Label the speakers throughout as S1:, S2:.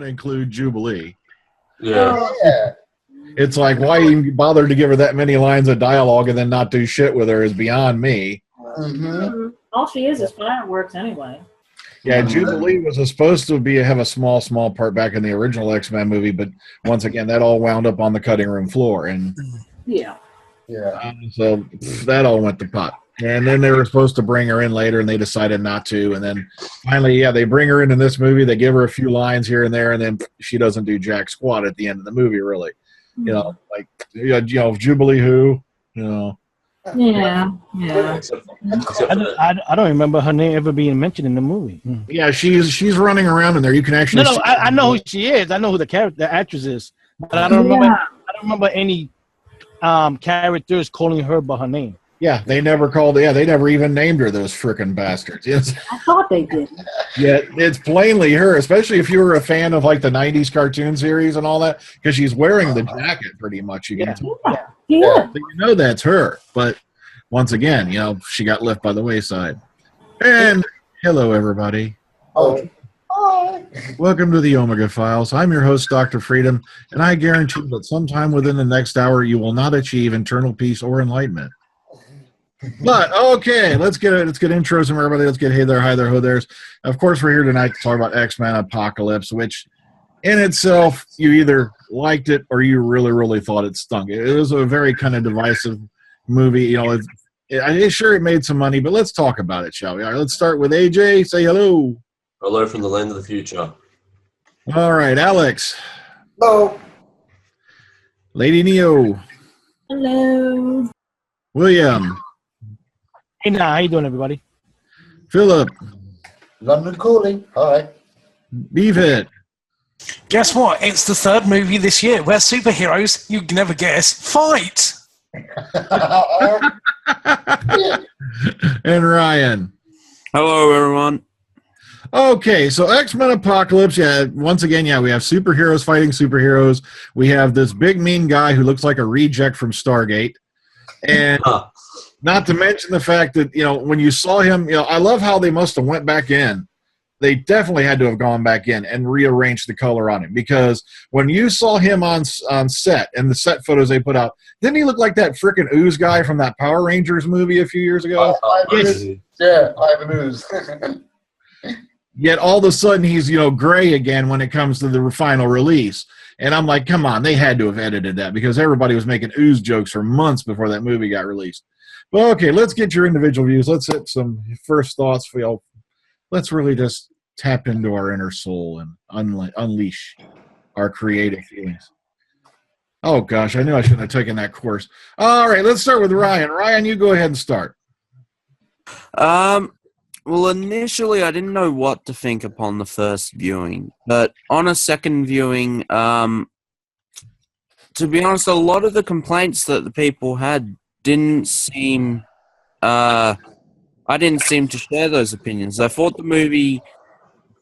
S1: to include Jubilee.
S2: Yeah.
S1: It's like, why even bother to give her that many lines of dialogue and then not do shit with her is beyond me.
S3: Mm-hmm. All she is fireworks anyway.
S1: Yeah, Jubilee was supposed to have a small part back in the original X-Men movie, but once again, that all wound up on the cutting room floor, and so that all went to pot. And then they were supposed to bring her in later, and they decided not to. And then finally, they bring her in this movie. They give her a few lines here and there, and then she doesn't do jack squat at the end of the movie, really. Jubilee who,
S3: Yeah.
S4: I don't remember her name ever being mentioned in the movie.
S1: Yeah, she's running around in there. You can actually
S4: I know who she is. I know who the actress is, but I don't remember. I don't remember any characters calling her by her name.
S1: Yeah, they never they never even named her, those frickin' bastards. Yes.
S3: I thought they did.
S1: Yeah, it's plainly her, especially if you were a fan of like the 90s cartoon series and all that, because she's wearing the jacket pretty much. You can tell.
S3: Yeah.
S1: So you know that's her. But once again, she got left by the wayside. And hello, everybody.
S2: Oh.
S1: Welcome to the Omega Files. I'm your host, Dr. Freedom, and I guarantee that sometime within the next hour you will not achieve internal peace or enlightenment. But okay, let's get intros from everybody. Let's get hey there, hi there, ho there's. Of course, we're here tonight to talk about X-Men Apocalypse, which in itself you either liked it or you really, really thought it stunk. It was a very kind of divisive movie. It made some money, but let's talk about it, shall we? All right, let's start with AJ. Say hello.
S2: Hello from the land of the future.
S1: All right, Alex.
S2: Hello.
S1: Lady Neo.
S3: Hello.
S1: William.
S4: Hey, now, how you doing, everybody?
S1: Philip.
S2: London calling. Hi.
S1: Beefhead.
S5: Guess what? It's the third movie this year where superheroes, you can never guess, fight.
S1: And Ryan.
S6: Hello, everyone.
S1: Okay, so X-Men Apocalypse, once again, we have superheroes fighting superheroes. We have this big mean guy who looks like a reject from Stargate. And not to mention the fact that, when you saw him, I love how they must have went back in. They definitely had to have gone back in and rearranged the color on him, because when you saw him on set and the set photos they put out, didn't he look like that frickin' Ooze guy from that Power Rangers movie a few years ago?
S2: Ivan Ooze.
S1: Yet all of a sudden he's, gray again when it comes to the final release. And I'm like, come on, they had to have edited that, because everybody was making Ooze jokes for months before that movie got released. But okay, let's get your individual views. Let's hit some first thoughts for y'all. Let's really just tap into our inner soul and unleash our creative feelings. Oh, gosh, I knew I shouldn't have taken that course. All right, let's start with Ryan. Ryan, you go ahead and start.
S6: Well, initially, I didn't know what to think upon the first viewing. But on a second viewing, to be honest, a lot of the complaints that the people had didn't seem... I didn't seem to share those opinions. I thought the movie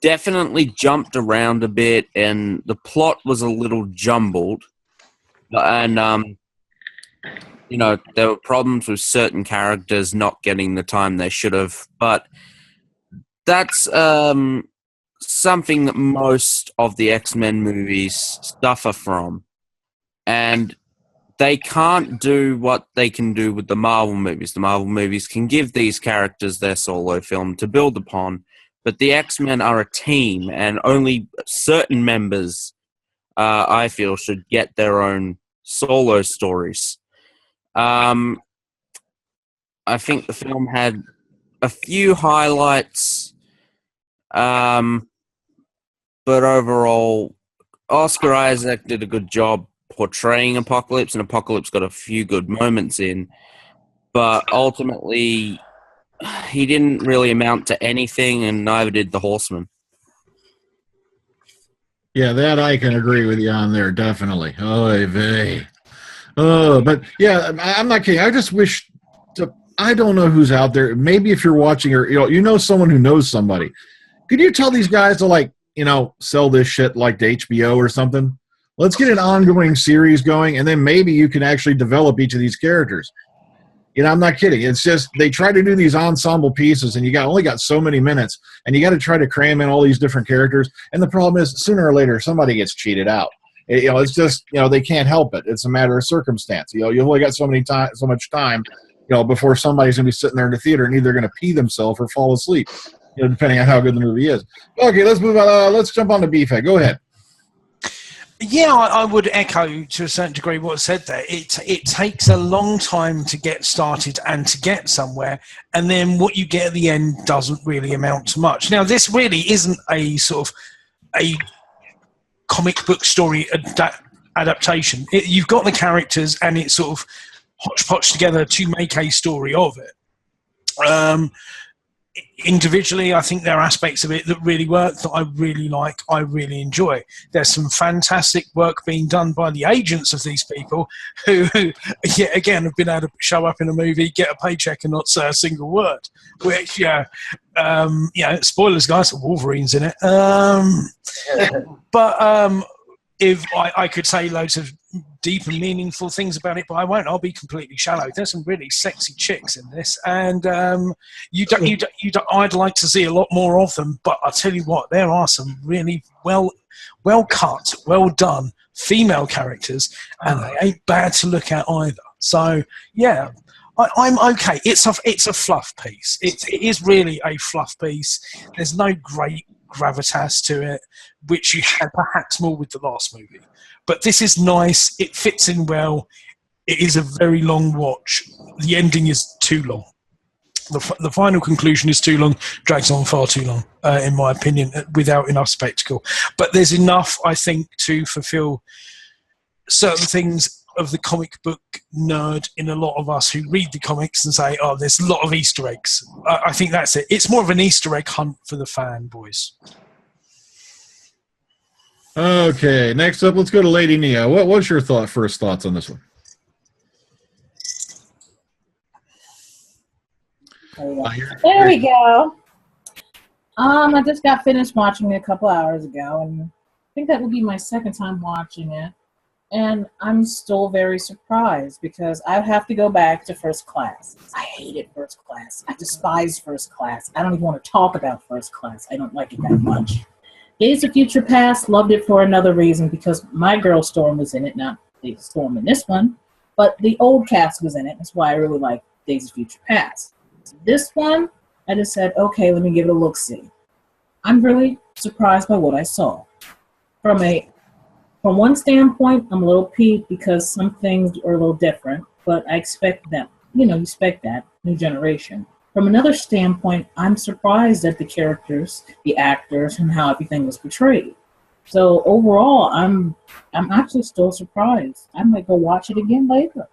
S6: definitely jumped around a bit, and the plot was a little jumbled. And, there were problems with certain characters not getting the time they should have. But that's something that most of the X-Men movies suffer from. And they can't do what they can do with the Marvel movies. The Marvel movies can give these characters their solo film to build upon, but the X-Men are a team, and only certain members, I feel, should get their own solo stories. I think the film had a few highlights, but overall, Oscar Isaac did a good job portraying Apocalypse, and Apocalypse got a few good moments in, but ultimately he didn't really amount to anything, and neither did the Horseman.
S1: Yeah, that I can agree with you on there, definitely. Oy vey. But yeah, I'm not kidding. I just wish I don't know who's out there. Maybe if you're watching, or someone who knows somebody, could you tell these guys to sell this shit like to HBO or something? Let's get an ongoing series going, and then maybe you can actually develop each of these characters. You know, I'm not kidding. It's just they try to do these ensemble pieces, and you only got so many minutes, and you got to try to cram in all these different characters. And the problem is, sooner or later, somebody gets cheated out. You know, it's just, you know, they can't help it. It's a matter of circumstance. You know, you've only got so much time, you know, before somebody's going to be sitting there in the theater and either going to pee themselves or fall asleep, you know, depending on how good the movie is. Okay, let's move on. Let's jump on to BFAC. Go ahead.
S5: Yeah, I would echo to a certain degree what was said there. It takes a long time to get started and to get somewhere, and then what you get at the end doesn't really amount to much. Now, this really isn't a sort of a comic book story adaptation. You've got the characters, and it's sort of hodgepodge together to make a story of it. Individually, I think there are aspects of it that really work, that I really like, I really enjoy. There's some fantastic work being done by the agents of these people who yet again, have been able to show up in a movie, get a paycheck and not say a single word, which, spoilers, guys, Wolverine's in it. If I could say loads of deep and meaningful things about it, but I won't. I'll be completely shallow. There's some really sexy chicks in this, and I'd like to see a lot more of them. But I tell you what, there are some really well cut, well done female characters, and they ain't bad to look at either. So yeah, I'm okay. It's a fluff piece. It is really a fluff piece. There's no great gravitas to it, which you had perhaps more with the last movie. But this is nice. It fits in well. It is a very long watch. The ending is too long. The final conclusion is too long, drags on far too long, in my opinion, without enough spectacle. But there's enough, I think, to fulfill certain things of the comic book nerd in a lot of us who read the comics and say, oh, there's a lot of Easter eggs. I think that's it. It's more of an Easter egg hunt for the fanboys.
S1: Okay, next up, let's go to Lady Nia. What's your first thoughts on this one?
S3: There we go. I just got finished watching it a couple hours ago, and I think that will be my second time watching it. And I'm still very surprised because I have to go back to First Class. I hated First Class. I despise First Class. I don't even want to talk about First Class. I don't like it that much. Days of Future Past, loved it for another reason because my girl Storm was in it, not the Storm in this one, but the old cast was in it. That's why I really like Days of Future Past. This one, I just said, okay, let me give it a look-see. I'm really surprised by what I saw. From one standpoint, I'm a little peeved because some things are a little different, but I expect them. You expect that, new generation. From another standpoint, I'm surprised at the characters, the actors, and how everything was portrayed. So overall, I'm actually still surprised. I might go watch it again later.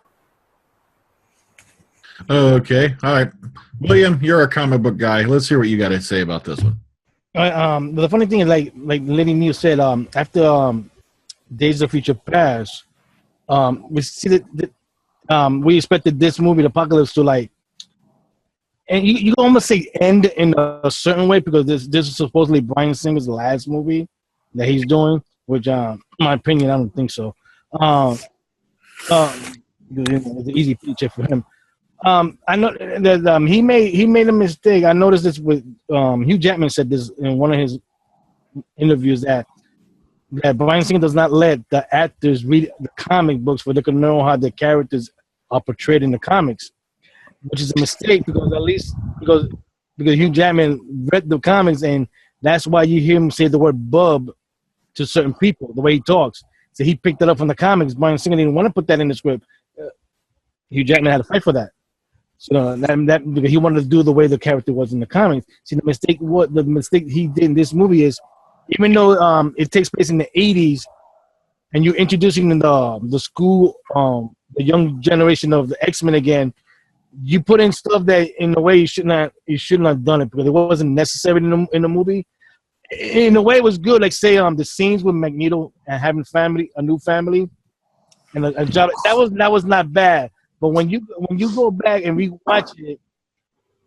S1: Okay, all right. William, you're a comic book guy. Let's hear what you got to say about this one.
S4: The funny thing is, like Lady Neal said, after Days of Future Past, we see that we expected this movie, the Apocalypse, to and you can almost say end in a certain way because this is supposedly Bryan Singer's last movie that he's doing, which, in my opinion, I don't think so. It's an easy paycheck for him. I know that he made a mistake. I noticed this with Hugh Jackman said this in one of his interviews that Bryan Singer does not let the actors read the comic books for they can know how the characters are portrayed in the comics, which is a mistake because Hugh Jackman read the comics and that's why you hear him say the word bub to certain people, the way he talks. So he picked it up from the comics. Bryan Singer didn't want to put that in the script. Hugh Jackman had to fight for that. So that because he wanted to do the way the character was in the comics. See, the mistake he did in this movie is, even though it takes place in the 80s, and you're introducing the school, the young generation of the X-Men again, you put in stuff that in a way you shouldn't have done it because it wasn't necessary in the movie. In a way, it was good. Like say the scenes with Magneto and having a new family, and a job that was not bad. But when you go back and rewatch it,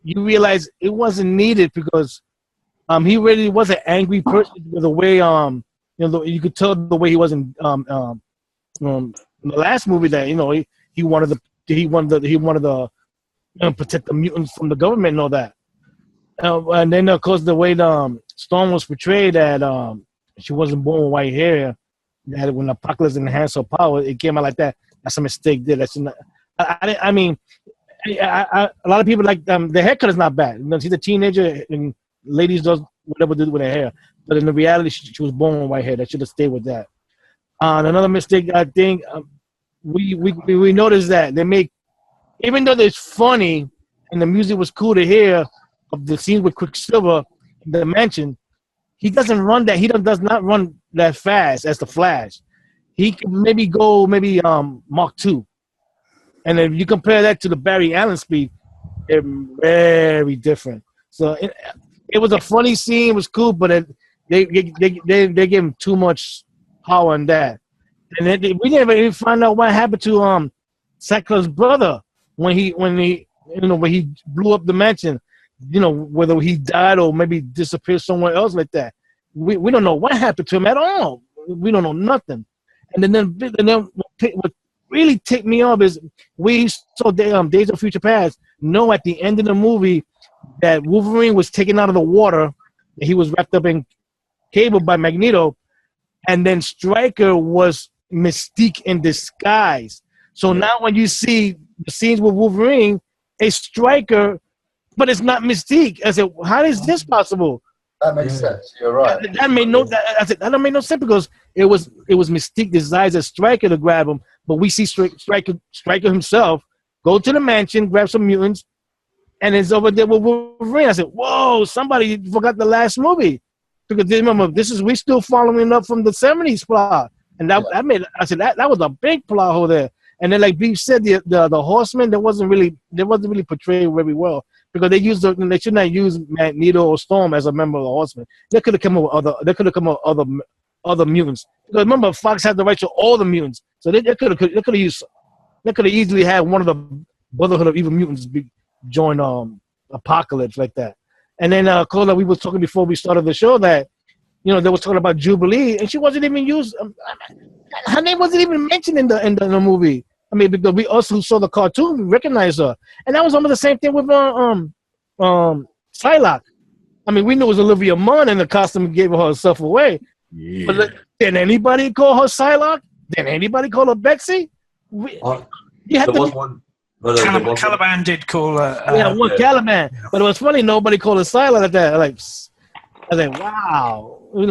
S4: you realize it wasn't needed because he really was an angry person with the way you could tell the way he was in the last movie that he wanted the protect the mutants from the government and all that. And then, of course, the way the Storm was portrayed, that she wasn't born with white hair, that when Apocalypse enhanced her power, it came out like that. That's a mistake there. That's not, I mean, a lot of people like the haircut is not bad. You know, she's a teenager, and ladies does whatever they do with her hair. But in the reality, she was born with white hair. They should have stayed with that. Another mistake, I think, we noticed that they make, even though it's funny and the music was cool to hear of the scenes with Quicksilver in the mansion, he doesn't run that. He does not run that fast as the Flash. He can maybe go Mach 2. And if you compare that to the Barry Allen speed, they're very different. So it was a funny scene. It was cool, but they gave him too much power on that. And then we never even find out what happened to Cyclops' brother when he blew up the mansion. You know, whether he died or maybe disappeared somewhere else like that. We don't know what happened to him at all. We don't know nothing. And then what really ticked me off is we saw Days of Future Past know at the end of the movie that Wolverine was taken out of the water. He was wrapped up in cable by Magneto, and then Stryker was Mystique in disguise. So now when you see the scenes with Wolverine, it's Stryker, but it's not Mystique. I said, how is this possible?
S2: That makes sense. You're right.
S4: That made no. I said that don't make no sense because it was Mystique disguised as Stryker to grab him, but we see Stryker himself go to the mansion, grab some mutants, and it's over there with Wolverine. I said, whoa, somebody forgot the last movie. Because remember, we still following up from the 70s plot. And that was a big plot hole there. And then like Beef said, the Horsemen, they wasn't really portrayed very well. Because they should not use Magneto or Storm as a member of the Horsemen. They could have come up with other mutants. Because remember, Fox had the rights to all the mutants. So they could have easily had one of the Brotherhood of Evil Mutants join Apocalypse like that. And then Cola, we were talking before we started the show that, you know, they were talking about Jubilee, and she wasn't even used. Her name wasn't even mentioned in the movie. I mean, because we also saw the cartoon, we recognized her, and that was almost the same thing with Psylocke. I mean, we knew it was Olivia Munn, and the costume gave herself away. Yeah. But did anybody call her Psylocke? Did anybody call her Betsy?
S5: Caliban did call her.
S4: Caliban. Yeah. But it was funny, nobody called her Psylocke like that. I was like, wow. But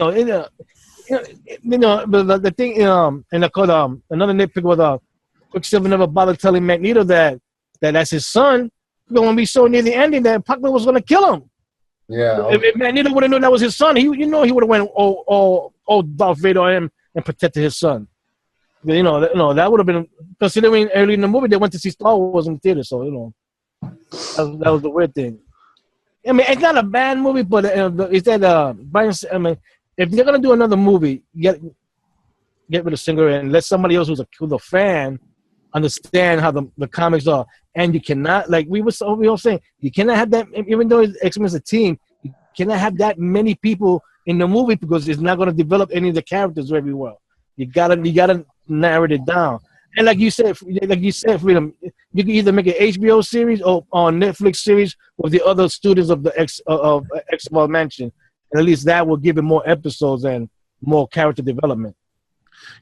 S4: the thing, and I called another nitpick was Quicksilver never bothered telling Magneto that that's his son. But when we saw near the ending that Apocalypse was going to kill him.
S2: Yeah.
S4: If Magneto would have known that was his son, he would have went all Darth Vader on him and protected his son. You know, that would have been, considering early in the movie they went to see Star Wars in the theater, so that was the weird thing. I mean, it's not a bad movie, but is that Brian? I mean, if they're gonna do another movie, get rid of Singer and let somebody else who's a fan understand how the comics are, and you cannot, like we were saying, you cannot have that. Even though X-Men is a team, you cannot have that many people in the movie because it's not gonna develop any of the characters very well. You gotta narrow it down. And like you said, Freedom, you can either make an HBO series or on Netflix series with the other students of the X-Men Mansion. And at least that will give it more episodes and more character development.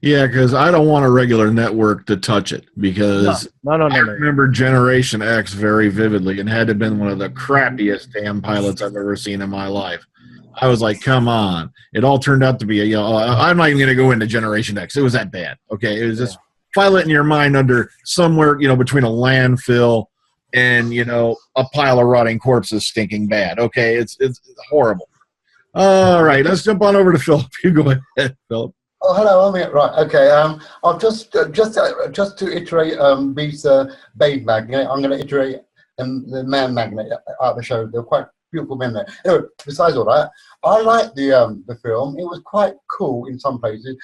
S1: Yeah, because I don't want a regular network to touch it because
S4: no.
S1: I remember Generation X very vividly and had to have been one of the crappiest damn pilots I've ever seen in my life. I was like, come on. It all turned out to be I'm not even going to go into Generation X. It was that bad. Okay. It was just file it in your mind under somewhere, between a landfill and, a pile of rotting corpses stinking bad. Okay. It's horrible. All right. Let's jump on over to Philip. You go ahead, Philip.
S2: Oh, hello. I'm here. Right. Okay. I'll just to iterate Beef's Babe Magnet, I'm going to iterate the Man Magnet out of the show. They're quite beautiful men there. Anyway, besides all that, I liked the film. It was quite cool in some places.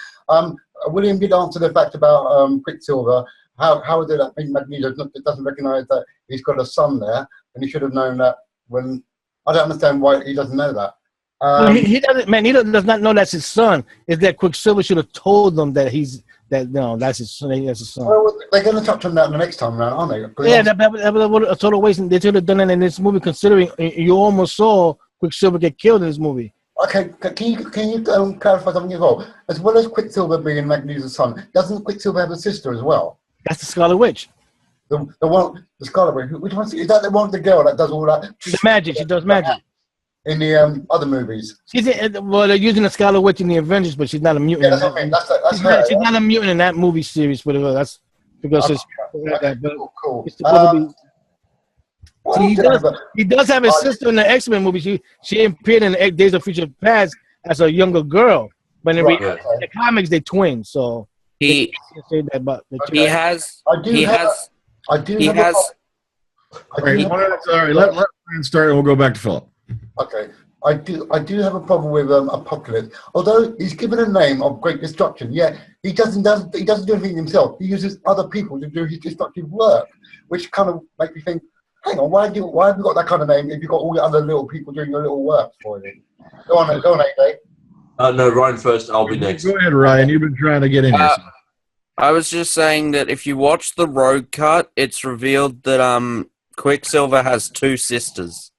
S2: William did answer the fact about Quicksilver. How is it that Magneto doesn't recognise that he's got a son there, and he should have known that when... I don't understand why he doesn't know that.
S4: He doesn't. Magneto does not know that's his son. Is that Quicksilver should have told them that he's that no, that's his son. That's his son.
S2: Well, they're going to touch on that the next time around, aren't they? 'Cause
S4: Yeah, that was a total waste. They should have done it in this movie, considering you almost saw Quicksilver get killed in this movie.
S2: Okay, can you clarify something as well? As well as Quicksilver being Magneto's son, doesn't Quicksilver have a sister as well?
S4: That's the Scarlet Witch.
S2: The Scarlet Witch. Which one? Is that the one, the girl that does all that?
S4: The magic. She does magic.
S2: In the other movies.
S4: Well, they're using the Scarlet Witch in the Avengers, but she's not a mutant.
S2: Yeah, that's what I mean. That's her.
S4: She's not a mutant in that movie series, but that's because it's
S2: cool.
S4: It's supposed to be. He does have his sister in the X-Men movie. She appeared in the Days of Future Past as a younger girl, but in the comics they twins. So
S6: he
S4: say that, but
S6: has.
S2: All
S1: right, let Ryan start, and we'll go back to Philip.
S2: Okay, I do have a problem with Apocalypse. Although he's given a name of Great Destruction, yet he doesn't do anything himself. He uses other people to do his destructive work, which kind of makes me think, hang on, why have you got that kind of name if you've got all the other little people doing your little work for you? Go on, AJ.
S7: No, Ryan first. I'll be next.
S1: Go ahead, Ryan. You've been trying to get in here.
S6: I was just saying that if you watch the Road Cut, it's revealed that Quicksilver has two sisters.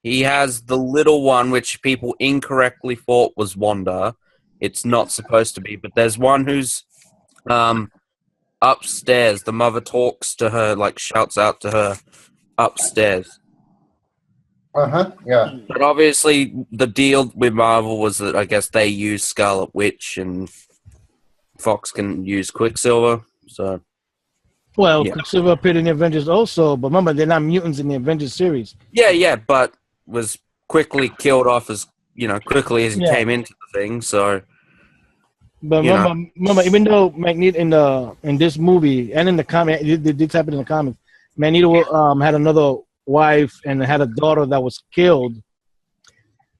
S6: He has the little one, which people incorrectly thought was Wanda. It's not supposed to be, but there's one who's upstairs. The mother talks to her, like shouts out to her upstairs.
S2: Yeah.
S6: But obviously, the deal with Marvel was that I guess they use Scarlet Witch and Fox can use Quicksilver. So,
S4: Quicksilver appeared in the Avengers also, but remember they're not mutants in the Avengers series.
S6: Yeah, but was quickly killed off as quickly as he came into the thing. So,
S4: but remember, even though Magneto in this movie and in the comic, it did happen in the comics. Magneto had another wife and had a daughter that was killed,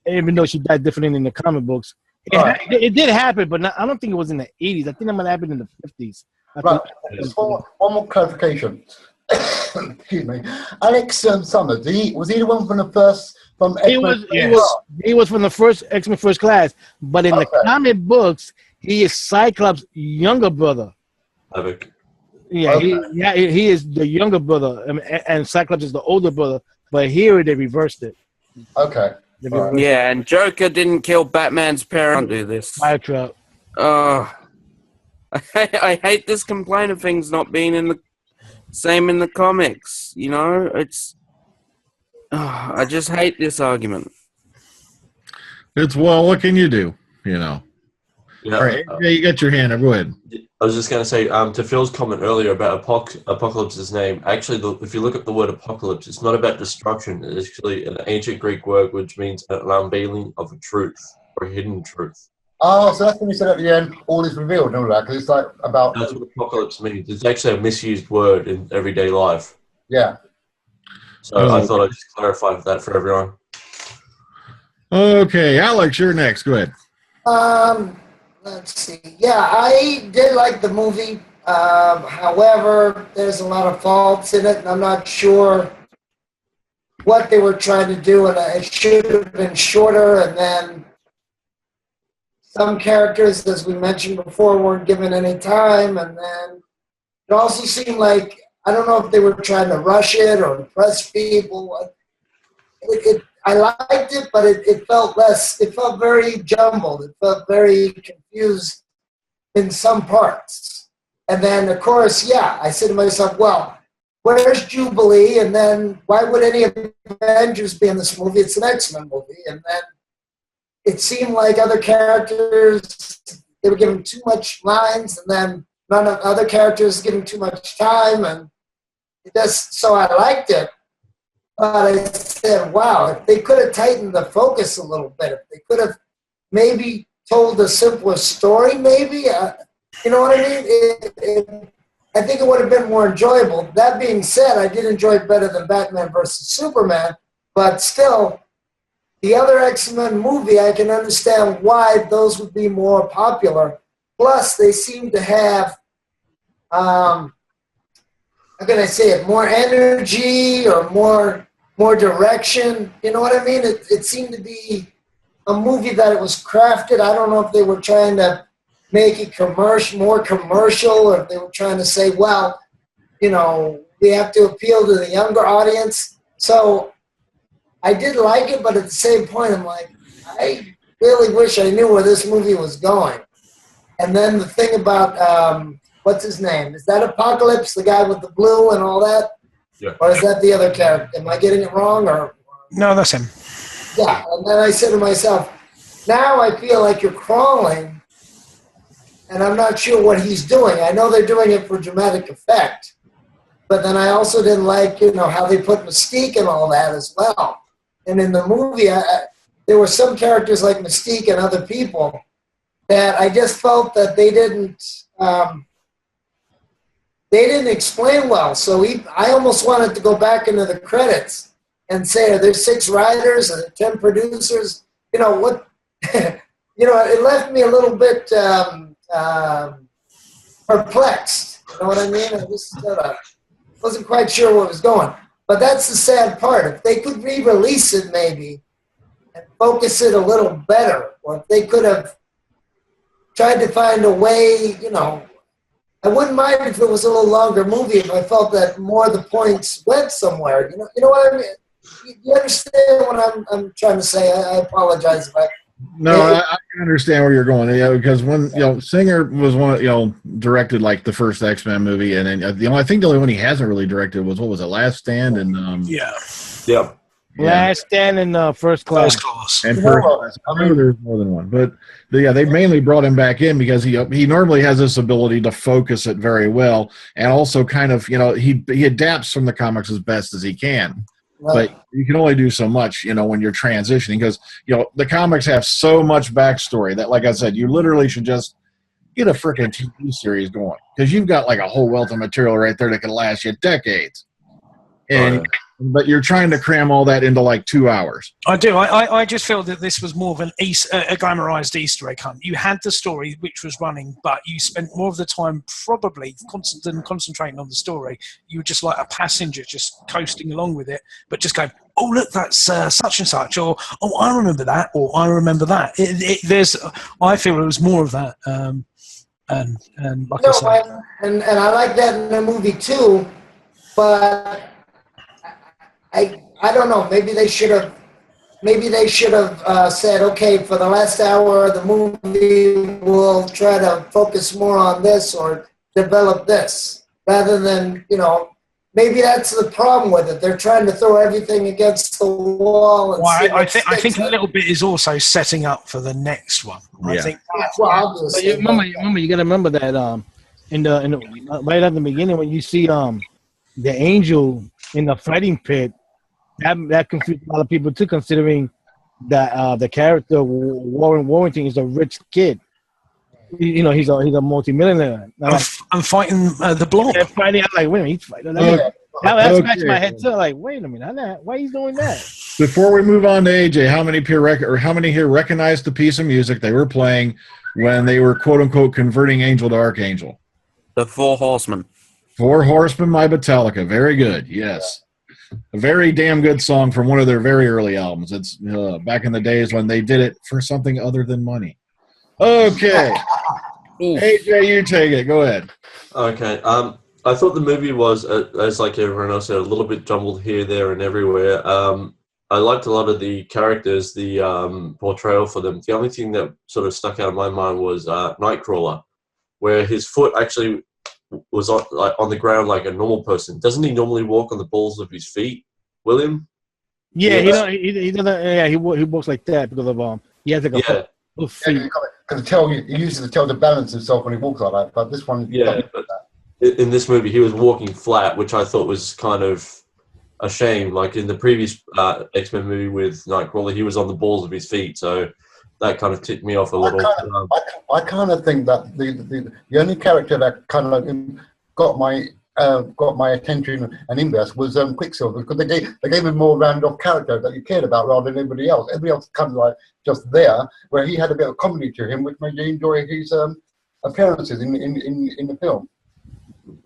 S4: even though she died differently in the comic books. It did happen, but I don't think it was in the 80s. I think that might happen in the 50s.
S2: Right. One more clarification. Excuse me. Alex Summers, was he the one from the first?
S4: He was from the first X-Men First Class, but in the comic books, he is Cyclops' younger brother. Yeah, he is the younger brother, and Cyclops is the older brother. But here they reversed it.
S2: Okay.
S6: Yeah, and Joker didn't kill Batman's parents. Do this.
S4: Fire trap.
S6: I hate this complaint of things not being in the same in the comics. It's. I just hate this argument.
S1: What can you do?
S7: Yeah.
S1: All right, you got your hand up. Go ahead.
S7: I was just going to say, to Phil's comment earlier about Apocalypse's name, actually, if you look at the word apocalypse, it's not about destruction. It's actually an ancient Greek word which means an unveiling of a truth or a hidden truth.
S2: Oh, so that's when you said at the end, all is revealed and all that, because it's like about...
S7: That's what apocalypse means. It's actually a misused word in everyday life.
S2: Yeah.
S7: So I thought I'd just clarify that for everyone.
S1: Okay, Alex, you're next. Go ahead.
S8: Let's see. Yeah, I did like the movie. However, there's a lot of faults in it, and I'm not sure what they were trying to do. And it should have been shorter. And then some characters, as we mentioned before, weren't given any time. And then it also seemed like, I don't know if they were trying to rush it or impress people. I liked it, but it felt very jumbled. It felt very confused in some parts. And then, of course, I said to myself, well, where's Jubilee? And then why would any of the Avengers be in this movie? It's an X-Men movie. And then it seemed like other characters, they were given too much lines, and then none of other characters given too much time. And so I liked it. But I said, wow, if they could have tightened the focus a little bit, if they could have maybe told a simpler story, maybe, you know what I mean? I think it would have been more enjoyable. That being said, I did enjoy it better than Batman versus Superman, but still, the other X-Men movie, I can understand why those would be more popular. Plus, they seem to have... how can I say it, more energy or more direction, you know what I mean? It seemed to be a movie that it was crafted. I don't know if they were trying to make it more commercial, or if they were trying to say, well, you know, we have to appeal to the younger audience. So I did like it, but at the same point, I'm like, I really wish I knew where this movie was going. And then the thing about, what's his name? Is that Apocalypse, the guy with the blue and all that?
S7: Yeah.
S8: Or is that the other character? Am I getting it wrong? Or
S5: No, that's him.
S8: yeah, and then I said to myself, now I feel like you're crawling, and I'm not sure what he's doing. I know they're doing it for dramatic effect, but then I also didn't like, you know, how they put Mystique and all that as well. And in the movie, there were some characters like Mystique and other people that I just felt that they didn't explain well. So I almost wanted to go back into the credits and say, are there 6 writers and 10 producers? You know, what, you know, it left me a little bit perplexed. You know what I mean? I just wasn't quite sure where it was going. But that's the sad part. If they could re-release it maybe and focus it a little better, or if they could have tried to find a way, you know, I wouldn't mind if it was a little longer movie if I felt that more of the points went somewhere. You know what I mean? You understand what I'm trying to say? I apologize if I.
S1: No, I can understand where you're going. Yeah, because when Singer was one, directed like the first X-Men movie, and then I think the only one he hasn't really directed was, what was it, Last Stand, and
S7: Yeah.
S4: Last Stand and First Class.
S1: And First Class. I know there's more than one, but they mainly brought him back in because he normally has this ability to focus it very well, and also kind of he adapts from the comics as best as he can. But you can only do so much, when you're transitioning, because, the comics have so much backstory that, like I said, you literally should just get a freaking TV series going, because you've got like a whole wealth of material right there that can last you decades. But you're trying to cram all that into like 2 hours.
S5: I do. I just feel that this was more of a glamorized Easter egg hunt. You had the story which was running, but you spent more of the time probably concentrating on the story. You were just like a passenger, just coasting along with it, but just going, oh, look, that's such and such, or, oh, I remember that, or I remember that. I feel it was more of that. And like I said,
S8: and I like that in the movie too, but I don't know. Maybe they should have said, okay, for the last hour of the movie, we'll try to focus more on this or develop this, rather than maybe that's the problem with it. They're trying to throw everything against the wall. And
S5: I think a little bit is also setting up for the next one.
S1: Yeah.
S5: I think.
S8: Obviously,
S4: you got to remember that in the right at the beginning when you see the angel in the fighting pit. That confused a lot of people too, considering that the character Warrington is a rich kid. He's a multimillionaire.
S5: I'm fighting the Blob.
S4: I'm like, wait a minute, he's fighting. That scratched my head too. Like, wait a minute, why he's doing that?
S1: Before we move on to AJ, how many here recognized the piece of music they were playing when they were quote unquote converting Angel to Archangel?
S6: The Four Horsemen.
S1: Four Horsemen by Metallica. Very good. Yes. A very damn good song from one of their very early albums. It's back in the days when they did it for something other than money. Okay. AJ, you take it. Go ahead. Okay.
S7: I thought the movie was, as like everyone else said, a little bit jumbled here, there, and everywhere. I liked a lot of the characters, the portrayal for them. The only thing that sort of stuck out of my mind was Nightcrawler, where his foot actually was on the ground like a normal person. Doesn't he normally walk on the balls of his feet, William?
S4: Yeah, he doesn't. Yeah, he walks like that because of he has like a feet.
S2: Because he uses the tail to balance himself when he walks like that. But this one,
S7: but in this movie, he was walking flat, which I thought was kind of a shame. Like in the previous X-Men movie with Nightcrawler, he was on the balls of his feet, so that kind of ticked me off a little.
S2: I kind of think that the only character that kind of got my attention and interest was Quicksilver, because they gave him more round-off character that you cared about rather than everybody else. Everybody else kind of like just there, where he had a bit of comedy to him, which made you enjoy his appearances in the film.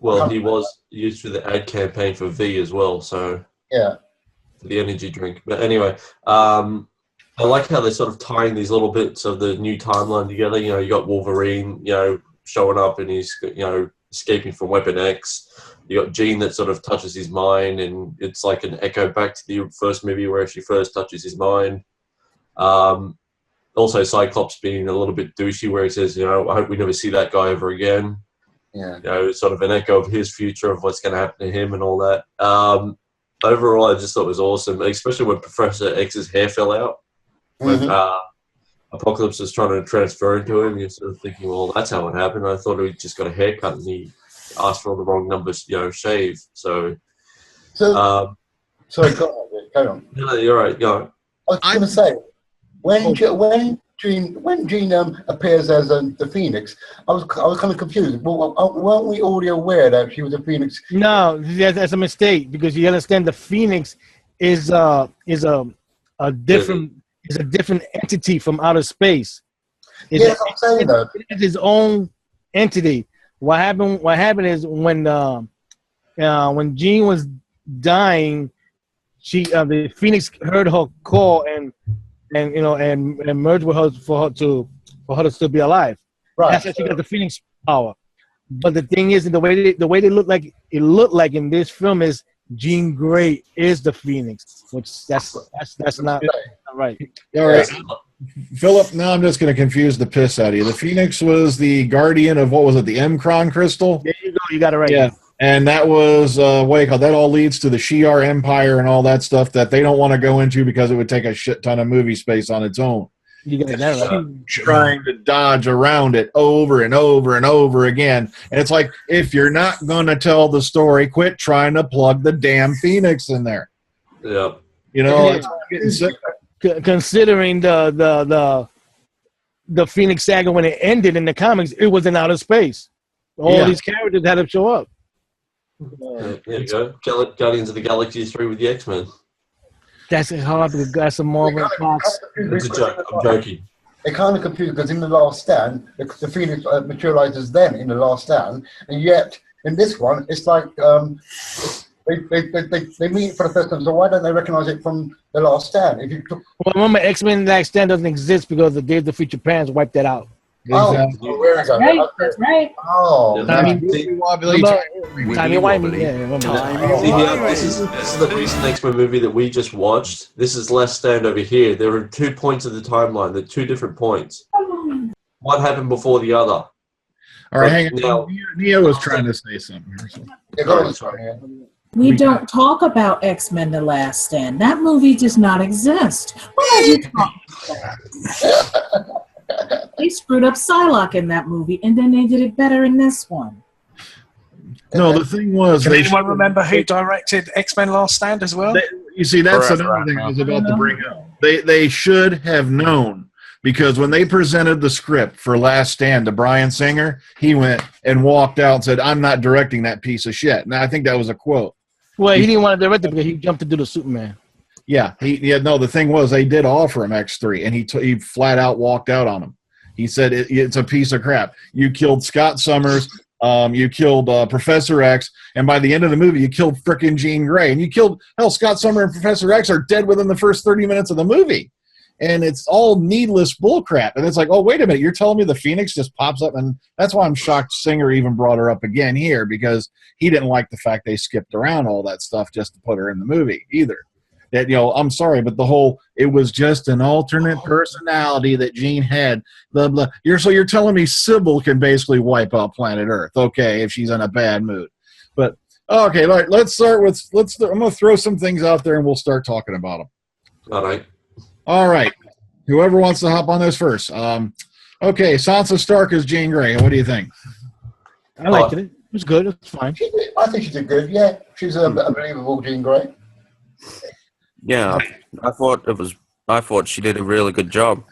S7: Well, he was used for the ad campaign for V as well, so
S2: yeah,
S7: for the energy drink. But anyway, I like how they're sort of tying these little bits of the new timeline together. You know, you got Wolverine, you know, showing up and he's, you know, escaping from Weapon X. You got Jean that sort of touches his mind, and it's like an echo back to the first movie where she first touches his mind. Also, Cyclops being a little bit douchey, where he says, you know, I hope we never see that guy ever again.
S2: Yeah.
S7: You know, sort of an echo of his future, of what's going to happen to him and all that. Overall, I just thought it was awesome, especially when Professor X's hair fell out. When Apocalypse was trying to transfer into him, you're sort of thinking, well, that's how it happened. I thought he just got a haircut and he asked for all the wrong numbers, you know, shave. So,
S2: sorry, go on.
S7: No, you're right. Go on.
S2: I was going to say, when Jean appears as the Phoenix, I was kind of confused. Well, weren't we already aware that she was a Phoenix?
S4: No, that's a mistake, because you understand the Phoenix is a different entity from outer space.
S2: Yes, I'm saying that.
S4: It's his own entity. What happened is when Jean was dying, the Phoenix heard her call and merged with her for her to still be alive.
S2: Right.
S4: That's how she got the Phoenix power. But the thing is, the way they look like in this film is Jean Grey is the Phoenix, which that's not right.
S1: All right, Philip. Now I'm just going to confuse the piss out of you. The Phoenix was the guardian of, what was it? The M-Cron crystal.
S4: There you go. You got it right.
S1: Yeah. And that was what do you call that? All leads to the Shi'ar Empire and all that stuff that they don't want to go into because it would take a shit ton of movie space on its own.
S4: You got that right.
S1: Trying to dodge around it over and over and over again. And it's like, if you're not going to tell the story, quit trying to plug the damn Phoenix in there.
S7: Yeah.
S1: You know,
S4: Yeah.
S1: it's getting sick.
S4: Considering the Phoenix saga, when it ended in the comics, it was in outer space. All these characters had to show up.
S7: There you go. Guardians of the Galaxy 3 with the X-Men.
S4: That's hard because that's a Marvel Fox.
S7: It's a joke. I'm joking.
S2: It kind of confused because in The Last Stand, the Phoenix materializes then in The Last Stand, and yet in this one, it's like they meet for the first time. So why don't they recognize it from The Last Stand? If you took,
S4: Well, remember, X-Men Last Stand doesn't exist because the Days of Future Past wiped that out.
S1: Exactly.
S2: where is that?
S3: Right, that's right.
S2: Oh,
S4: Timey Wimey. Yeah, remember that.
S7: See here, this is the recent X-Men movie that we just watched. This is Last Stand over here. There are 2 points of the timeline. There are 2 different points. One happened before the other.
S1: All right, hang
S7: Now-
S1: on. Neo was trying to say something.
S2: yeah, go on, sorry, yeah.
S3: We don't talk about X-Men: The Last Stand. That movie does not exist. What are you talking about? They screwed up Psylocke in that movie, and then they did it better in this one.
S1: No, the thing was,
S5: Can anyone remember who directed X-Men Last Stand as well?
S1: you see, that's
S6: Forever,
S1: another thing I was about to
S3: know.
S1: bring up. They should have known, because when they presented the script for Last Stand to Bryan Singer, he went and walked out and said, "I'm not directing that piece of shit." Now, I think that was a quote.
S4: Well, he didn't want to direct it because he jumped to do the Superman.
S1: Yeah, the thing was, they did offer him X3, and he flat out walked out on him. He said, it's a piece of crap. You killed Scott Summers, you killed Professor X, and by the end of the movie, you killed frickin' Jean Grey. And you killed, Scott Summers and Professor X are dead within the first 30 minutes of the movie. And it's all needless bullcrap. And it's like, oh, wait a minute, you're telling me the Phoenix just pops up? And that's why I'm shocked Singer even brought her up again here, because he didn't like the fact they skipped around all that stuff just to put her in the movie either. That, I'm sorry, but it was just an alternate personality that Jean had. Blah, blah. You're telling me Sybil can basically wipe out planet Earth, okay, if she's in a bad mood. But, okay, all right, let's start with, I'm going to throw some things out there and we'll start talking about them.
S7: All right.
S1: All right. Whoever wants to hop on this first. Okay, Sansa Stark is Jean Grey. What do you think?
S4: I liked it. It was good. It was fine.
S2: I think she did good. Yeah, she's a believable Jean Grey.
S6: Yeah, I thought she did a really good job.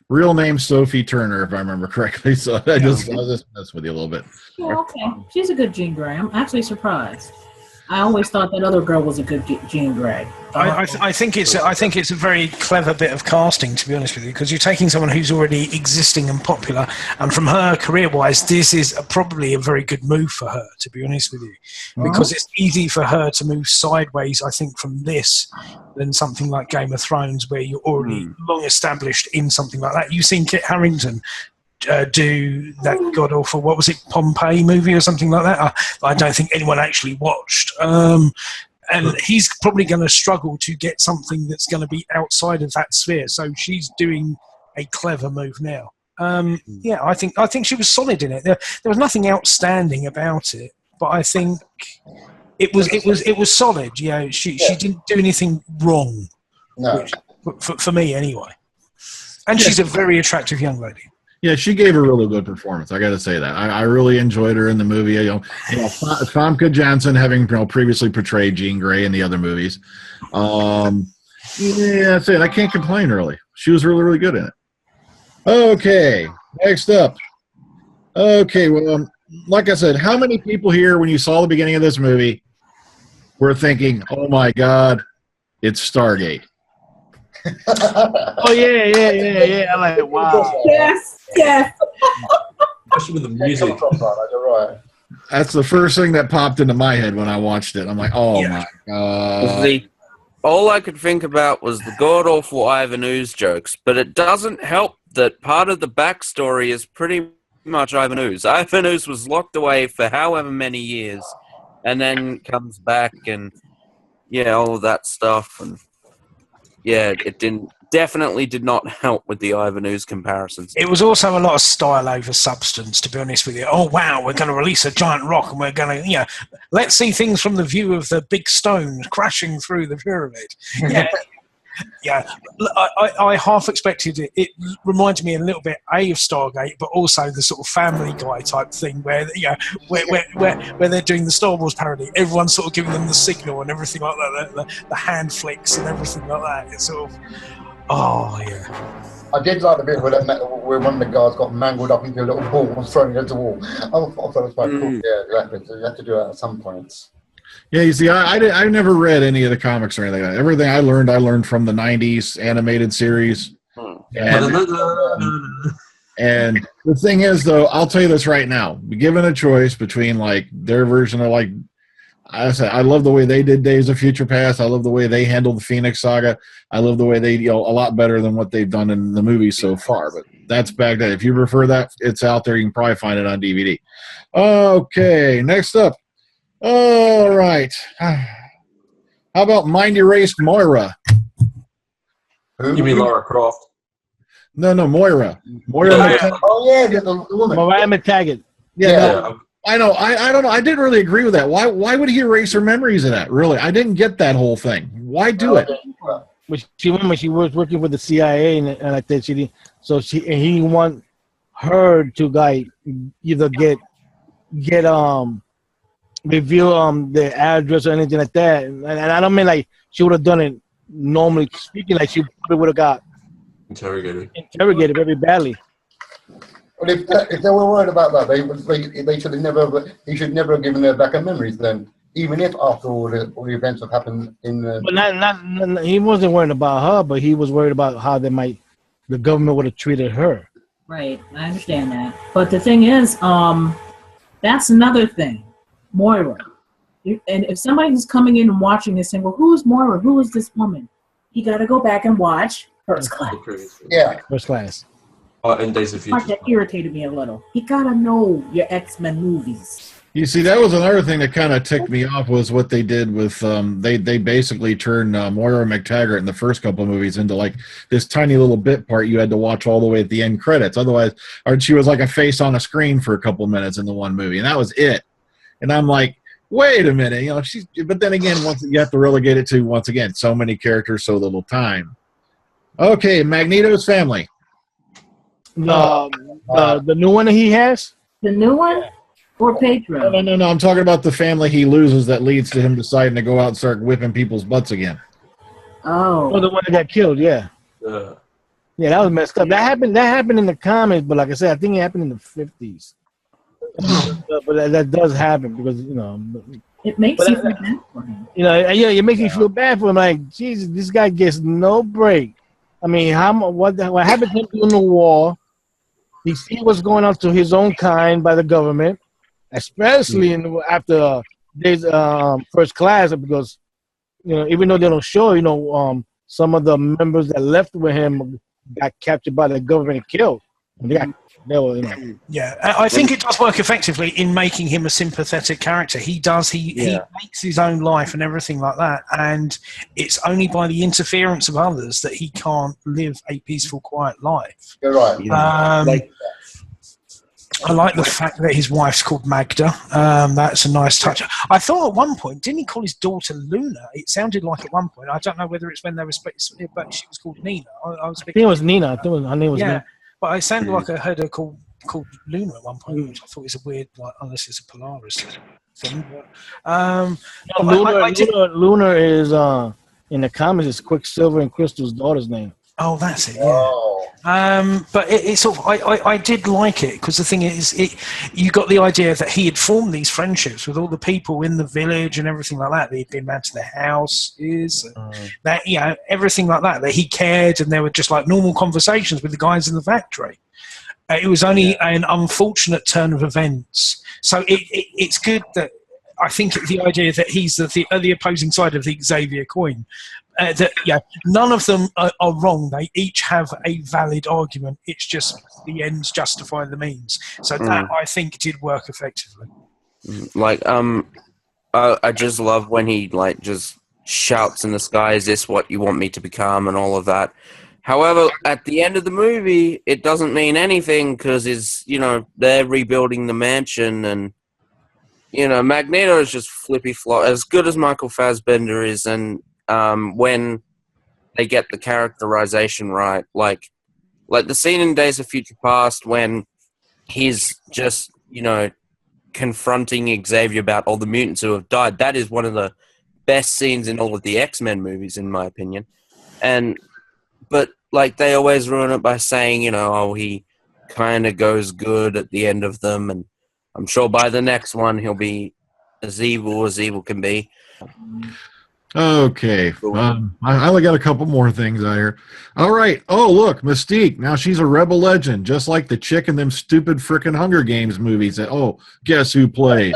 S1: Real name Sophie Turner, if I remember correctly. So I was just messing with you a little bit.
S3: Yeah, okay. She's a good Jean Grey. I'm actually surprised. I always thought that other girl was a good Jean Grey.
S5: I think it's a very clever bit of casting, to be honest with you, because you're taking someone who's already existing and popular, and from her career-wise, this is probably a very good move for her, to be honest with you, because it's easy for her to move sideways, I think, from this than something like Game of Thrones, where you're already long established in something like that. You've seen Kit Harington do that god awful, what was it, Pompeii movie or something like that? I don't think anyone actually watched. And he's probably going to struggle to get something that's going to be outside of that sphere. So she's doing a clever move now. Yeah, I think she was solid in it. There was nothing outstanding about it, but I think it was solid. You know, she didn't do anything wrong.
S2: No,
S5: for me anyway. And she's a very attractive young lady.
S1: Yeah, she gave a really good performance. I got to say that. I really enjoyed her in the movie. Famke Janssen, having previously portrayed Jean Grey in the other movies. Yeah, that's it. I can't complain, really. She was really, really good in it. Okay, next up. Okay, well, like I said, how many people here, when you saw the beginning of this movie, were thinking, oh, my God, it's Stargate?
S4: Oh, yeah. I'm like, wow.
S3: Yes.
S7: Especially with the music.
S2: You're right.
S1: That's the first thing that popped into my head when I watched it. I'm like, oh, my God.
S6: All I could think about was the god-awful Ivan Ooze jokes, but it doesn't help that part of the backstory is pretty much Ivan Ooze. Ivan Ooze was locked away for however many years, and then comes back and, all of that stuff. And, it definitely did not help with the Ivan Ooze comparisons.
S5: It was also a lot of style over substance, to be honest with you. Oh, wow, we're going to release a giant rock and we're going to, let's see things from the view of the big stone crashing through the pyramid. I half expected it. It reminded me a little bit, of Stargate, but also the sort of Family Guy type thing where they're doing the Star Wars parody. Everyone's sort of giving them the signal and everything like that, the hand flicks and everything like that. It's sort of... Oh, yeah.
S2: I did like the bit where one of the guys got mangled up into a little ball and thrown against the wall. I thought it was quite cool. Yeah, exactly. So you have to do that at some points.
S1: Yeah, you see, I never read any of the comics or anything like that. Everything I learned from the 90s animated series. And the thing is, though, I'll tell you this right now. Given a choice between, their version of, I said, I love the way they did Days of Future Past. I love the way they handled the Phoenix Saga. I love the way they, a lot better than what they've done in the movies so far. But that's back then. If you prefer that, it's out there. You can probably find it on DVD. Okay, next up. All right. How about Mind Erased Moira?
S7: You mean Lara Croft?
S1: No, Moira.
S2: The woman.
S4: Mariah McTaggart.
S1: Yeah. I know. I don't know. I didn't really agree with that. Why would he erase her memories of that? Really, I didn't get that whole thing. Why do it?
S4: She was working with the CIA and like that. She didn't. So he didn't want her to either get reveal the address or anything like that. And I don't mean she would have done it normally speaking. She probably would have got interrogated very badly.
S2: But if they were worried about that, they should have never. He should never have given her back her memories then, even if after all the events have happened in. But
S4: not he wasn't worried about her, but he was worried about how the government would have treated her.
S3: Right, I understand that. But the thing is, that's another thing, Moira. And if somebody's coming in and watching this, saying, "Well, who's Moira? Who is this woman?" You got to go back and watch First Class.
S2: Yeah,
S4: First Class.
S7: In Days of Future.
S3: That irritated me a little. You gotta know your X-Men movies.
S1: You see, that was another thing that kind of ticked me off was what they did with they basically turned Moira McTaggart in the first couple of movies into this tiny little bit part you had to watch all the way at the end credits. Otherwise, or she was like a face on a screen for a couple of minutes in the one movie, and that was it. And I'm like, wait a minute, but then again, once you have to relegate it to once again, so many characters, so little time. Okay, Magneto's family.
S4: The new one that he has?
S3: The new one? Or Pedro?
S1: No. I'm talking about the family he loses that leads to him deciding to go out and start whipping people's butts again.
S3: Oh.
S4: The one that got killed, yeah. Yeah, that was messed up. That happened in the comics, but like I said, I think it happened in the 50s. but that does happen because
S3: It makes you feel bad for him.
S4: it makes you feel bad for him. Like, Jesus, this guy gets no break. I mean, what happened to him during the war? He see what's going on to his own kind by the government, especially after days first class, because even though they don't show, some of the members that left with him got captured by the government and killed.
S5: Yeah, I think it does work effectively in making him a sympathetic character. He makes his own life and everything like that, and it's only by the interference of others that he can't live a peaceful, quiet life.
S2: You're right.
S5: I like the fact that his wife's called Magda. That's a nice touch. I thought at one point, didn't he call his daughter Luna? It sounded like at one point. I don't know whether it's when they were split, but she was called Nina. I think
S4: it was Nina. I think her name was Nina.
S5: But it sounded like I heard her called Luna at one point, which I thought was a weird, unless it's a Polaris thing. But,
S4: Luna is in the comics is Quicksilver and Crystal's daughter's name.
S5: Oh, that's it. Yeah. But it's sort of, I did like it because the thing is, you got the idea that he had formed these friendships with all the people in the village and everything like that. He'd been round to their houses, that everything like that. That he cared, and there were just like normal conversations with the guys in the factory. It was only an unfortunate turn of events. So it's good that I think the idea that he's the opposing side of the Xavier coin. None of them are wrong. They each have a valid argument. It's just the ends justify the means. So that I think did work effectively.
S6: I just love when he just shouts in the sky, "Is this what you want me to become?" and all of that. However, at the end of the movie, it doesn't mean anything because they're rebuilding the mansion and Magneto is just flippy flop. As good as Michael Fassbender is, and when they get the characterization right, like the scene in Days of Future Past when he's just confronting Xavier about all the mutants who have died. That is one of the best scenes in all of the X-Men movies, in my opinion. But they always ruin it by saying, he kind of goes good at the end of them, and I'm sure by the next one he'll be as evil can be.
S1: Okay. I only got a couple more things out here. All right. Oh, look, Mystique. Now she's a rebel legend, just like the chick in them stupid frickin' Hunger Games movies. Guess who played?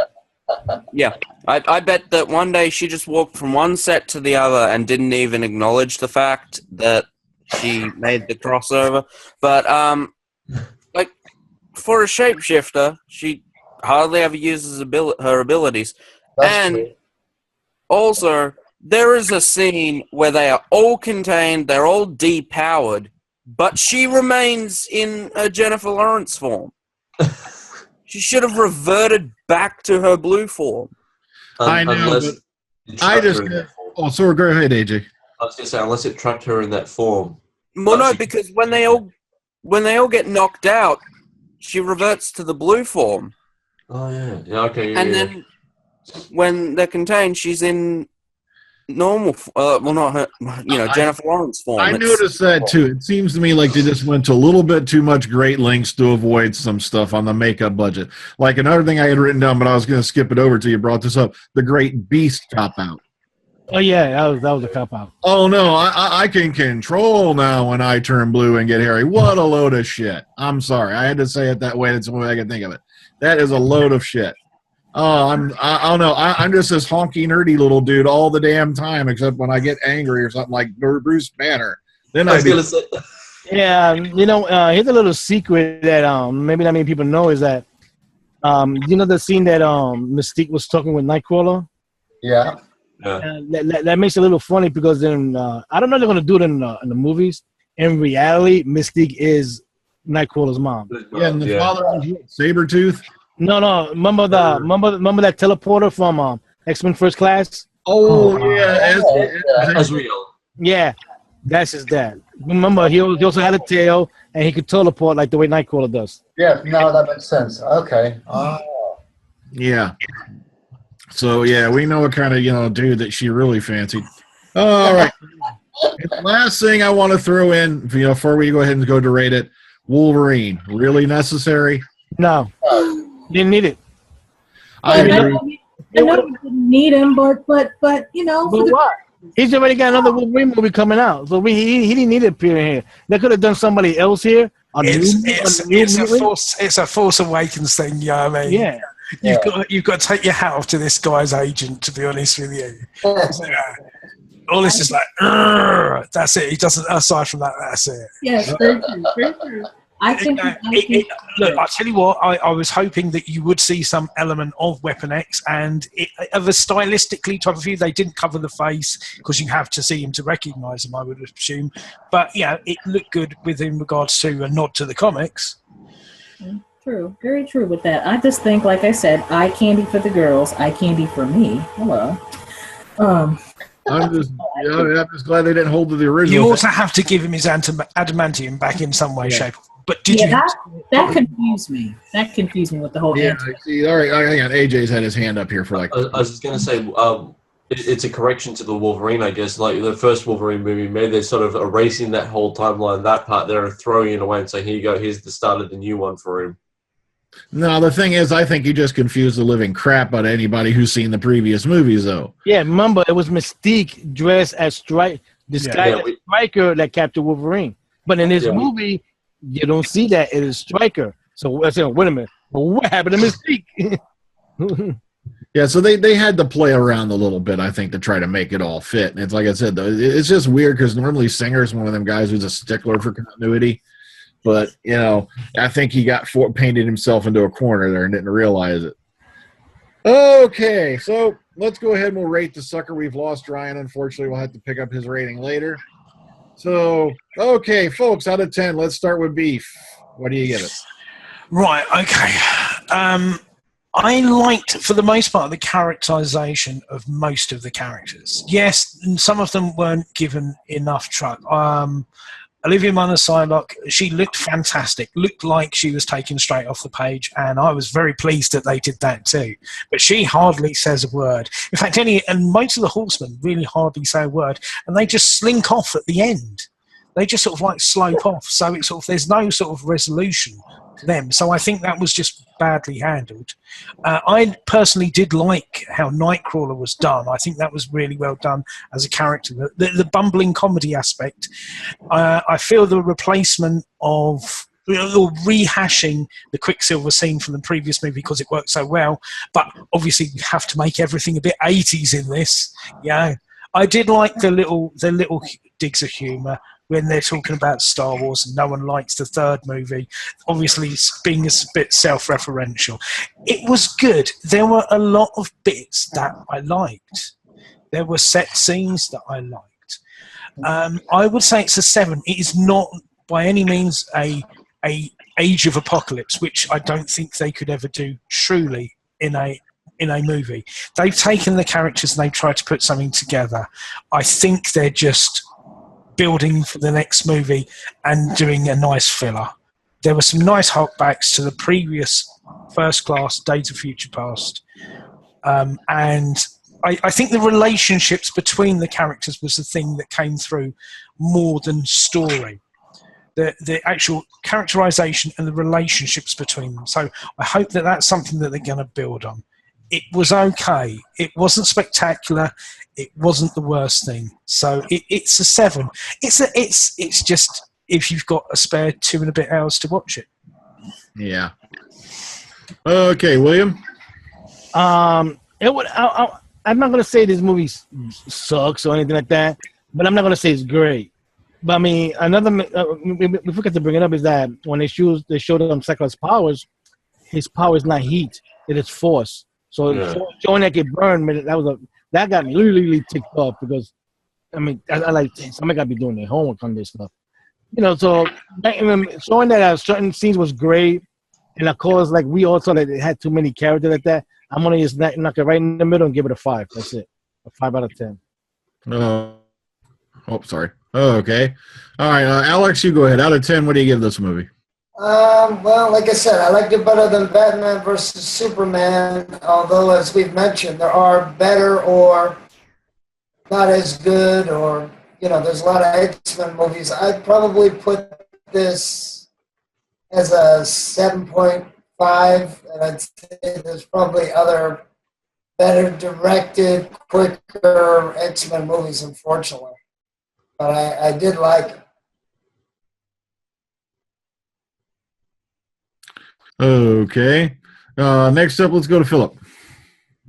S6: Yeah. I bet that one day she just walked from one set to the other and didn't even acknowledge the fact that she made the crossover. But, for a shapeshifter, she hardly ever uses her abilities.
S2: That's true.
S6: Also, there is a scene where they are all contained, they're all depowered, but she remains in her Jennifer Lawrence form. She should have reverted back to her blue form.
S1: I know, so go ahead, AJ.
S7: I was going to say, unless it trapped her in that form.
S6: Well, no, because when they all get knocked out, she reverts to the blue form.
S7: Oh, yeah. Yeah, okay. Yeah,
S6: and then when they're contained, she's in normal, not her, Jennifer Lawrence form.
S1: I noticed that too. It seems to me like they just went to a little bit too much great lengths to avoid some stuff on the makeup budget. Like another thing I had written down, but I was going to skip it over till you brought this up, the Great Beast cop-out.
S4: Oh, yeah, that was a cop-out.
S1: Oh, no, I can control now when I turn blue and get hairy. What a load of shit. I'm sorry. I had to say it that way. That's the way I could think of it. That is a load of shit. Oh, I don't know. I'm just this honky, nerdy little dude all the damn time, except when I get angry or something like Bruce Banner. Then I was going to say.
S4: Yeah, here's a little secret that maybe not many people know is that, the scene that Mystique was talking with Nightcrawler?
S2: Yeah.
S4: That makes it a little funny because then I don't know if they're going to do it in the movies. In reality, Mystique is Nightcrawler's mom.
S1: Yeah, and the father was Sabretooth.
S4: No. Remember that teleporter from X-Men First Class?
S1: Oh yeah,
S7: Azrael.
S4: Yeah, that's his dad. Remember, he also had a tail and he could teleport like the way Nightcrawler does.
S2: Yeah, no, that makes sense. Okay. Oh.
S1: Yeah. So yeah, we know what kind of dude that she really fancied. All right. And the last thing I want to throw in, before we go ahead and go to rate it, Wolverine, really necessary?
S4: No. Didn't need it.
S1: I agree.
S3: I know we didn't need him, but you know.
S4: But what? He's already got another Wolverine movie coming out, so he didn't need to appear here. They could have done somebody else here.
S5: It's a Force Awakens thing, you know what I mean?
S4: Yeah.
S5: You've got to take your hat off to this guy's agent, to be honest with you. All this is like, that's it. He doesn't. Aside from that, that's it.
S3: Yes, very true. Very true.
S5: Look, I tell you what, I was hoping that you would see some element of Weapon X and of a stylistically type of view. They didn't cover the face because you have to see him to recognise him, I would assume. But yeah, it looked good in regards to a nod to the comics.
S3: True, very true with that. I just think, like I said, eye candy for the girls, eye candy for me. Hello.
S1: I'm just glad they didn't hold to the original.
S5: You also have to give him his adamantium back in some way, shape. But
S3: that confused me. That confused me with the whole.
S1: Yeah, see, all right, hang on. AJ's had his hand up here for like.
S7: I was just gonna say, it's a correction to the Wolverine, I guess. Like the first Wolverine movie, maybe they're sort of erasing that whole timeline, that part there, and throwing it away and saying, "Here you go. Here's the start of the new one for him."
S1: No, the thing is, I think you just confused the living crap out of anybody who's seen the previous movies, though.
S4: Yeah, remember, it was Mystique dressed as disguised as Stryker that captured Wolverine. But in this movie, you don't see that. It is Stryker. So I said, wait a minute. Well, what happened to Mystique?
S1: Yeah, so they had to play around a little bit, I think, to try to make it all fit. And it's like I said, though, it's just weird because normally Singer's one of them guys who's a stickler for continuity. But, you know, I think he got painted himself into a corner there and didn't realize it. Okay, so let's go ahead and we'll rate the sucker. We've lost Ryan. Unfortunately, we'll have to pick up his rating later. So, okay, folks, out of 10, let's start with Beef. What do you give it?
S5: Right, okay. I liked, for the most part, the characterization of most of the characters. Yes, and some of them weren't given enough truck. Olivia Munn as Psylocke, she looked fantastic, looked like she was taken straight off the page, and I was very pleased that they did that too. But she hardly says a word. In fact, most of the Horsemen really hardly say a word, and they just slink off at the end. They just sort of like slope off, so it's sort of, there's no sort of resolution to them. So I think that was just badly handled. I personally did like how Nightcrawler was done. I think that was really well done as a character. The bumbling comedy aspect. I feel the replacement of or rehashing the Quicksilver scene from the previous movie because it worked so well, but obviously you have to make everything a bit 80s in this. Yeah, I did like the little digs of humour when they're talking about Star Wars and no one likes the third movie, obviously being a bit self-referential. It was good. There were a lot of bits that I liked. There were set scenes that I liked. I would say it's a 7. It is not by any means a Age of Apocalypse, which I don't think they could ever do truly in a movie. They've taken the characters and they've tried to put something together. I think they're just building for the next movie and doing a nice filler. There were some nice holdbacks to the previous First Class, Days of Future Past. And I think the relationships between the characters was the thing that came through more than story. The actual characterization and the relationships between them. So I hope that that's something that they're going to build on. It was okay. It wasn't spectacular. It wasn't the worst thing. So it's a 7. It's just if you've got a spare 2 and a bit hours to watch it.
S1: Yeah. Okay, William.
S4: I'm not gonna say this movie sucks or anything like that, but I'm not gonna say it's great. But I mean, we forgot to bring it up is that when they showed him Cyclops' powers, his power is not heat; it is force. So showing that get burned, that got me really ticked off because, I mean, I like somebody got to be doing their homework on this stuff, you know. So showing that certain scenes was great, and of course, like we also that it had too many characters like that. I'm gonna just knock it right in the middle and give it a 5. That's it, a 5 out of 10.
S1: Sorry. Oh, okay. All right, Alex, you go ahead. Out of 10, what do you give this movie?
S8: Well, like I said, I liked it better than Batman versus Superman, although, as we've mentioned, there are better or not as good or, you know, there's a lot of X-Men movies. I'd probably put this as a 7.5 5, and I'd say there's probably other better directed, quicker X-Men movies, unfortunately. But I did like it.
S1: Okay. Next up, let's go to Philip.